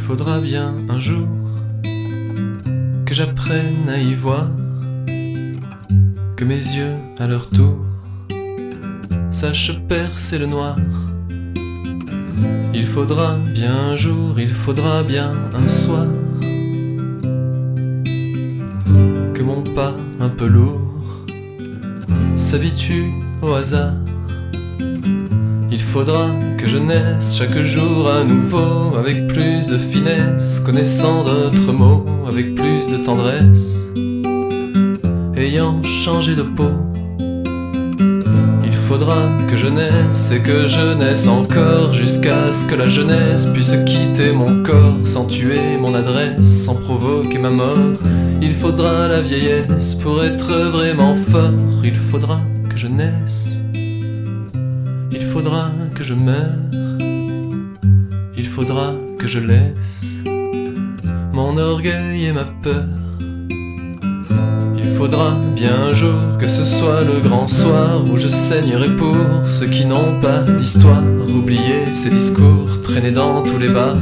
faudra bien un jour que j'apprenne à y voir, que mes yeux à leur tour sachent percer le noir. Il faudra bien un jour, il faudra bien un soir, que mon pas un peu lourd s'habitue au hasard. Il faudra que je naisse chaque jour à nouveau, avec plus de finesse, connaissant d'autres mots, avec plus de tendresse, ayant changé de peau. Il faudra que je naisse et que je naisse encore, jusqu'à ce que la jeunesse puisse quitter mon corps, sans tuer mon adresse, sans provoquer ma mort. Il faudra la vieillesse pour être vraiment fort. Il faudra que je naisse, il faudra que je meure, il faudra que je laisse mon orgueil et ma peur. Il faudra bien un jour que ce soit le grand soir où je saignerai pour ceux qui n'ont pas d'histoire, oublier ces discours traînés dans tous les bars,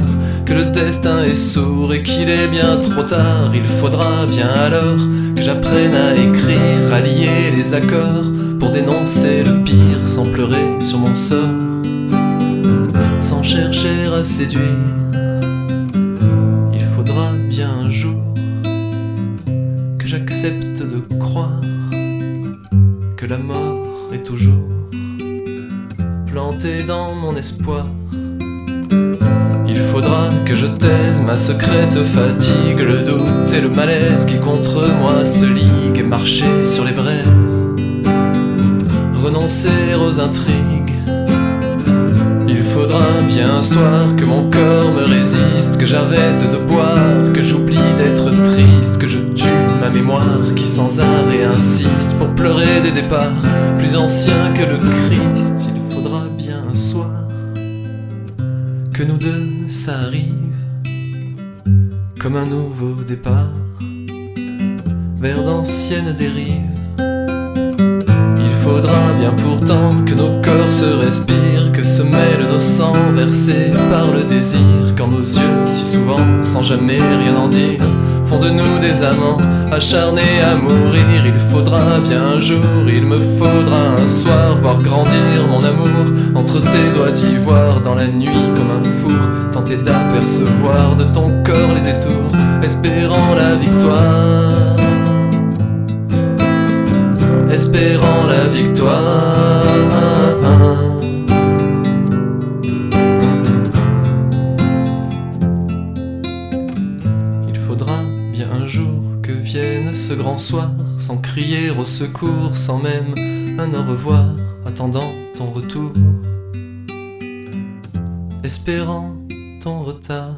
que le destin est sourd et qu'il est bien trop tard. Il faudra bien alors que j'apprenne à écrire, à lier les accords pour dénoncer le pire, sans pleurer sur mon sort, sans chercher à séduire. Il faudra bien un jour que j'accepte de croire que la mort est toujours plantée dans mon espoir. Il faudra que je taise ma secrète fatigue, le doute et le malaise qui contre moi se liguent, et marcher sur les braises, renoncer aux intrigues. Il faudra bien un soir que mon corps me résiste, que j'arrête de boire, que j'oublie d'être triste, que je tue ma mémoire qui sans arrêt insiste pour pleurer des départs plus anciens que le Christ. Il faudra bien un soir que nous deux ça arrive, comme un nouveau départ vers d'anciennes dérives. Il faudra bien pourtant que nos corps se respirent, que se mêlent nos sangs versés par le désir, quand nos yeux, si souvent, sans jamais rien en dire, font de nous des amants acharnés à mourir. Il faudra bien un jour, il me faudra un soir, voir grandir mon amour entre tes doigts d'ivoire, dans la nuit comme un four, tenter d'apercevoir de ton corps les détours, espérant la victoire, espérant la victoire. Il faudra bien un jour que vienne ce grand soir, sans crier au secours, sans même un au revoir, attendant ton retour, espérant ton retard.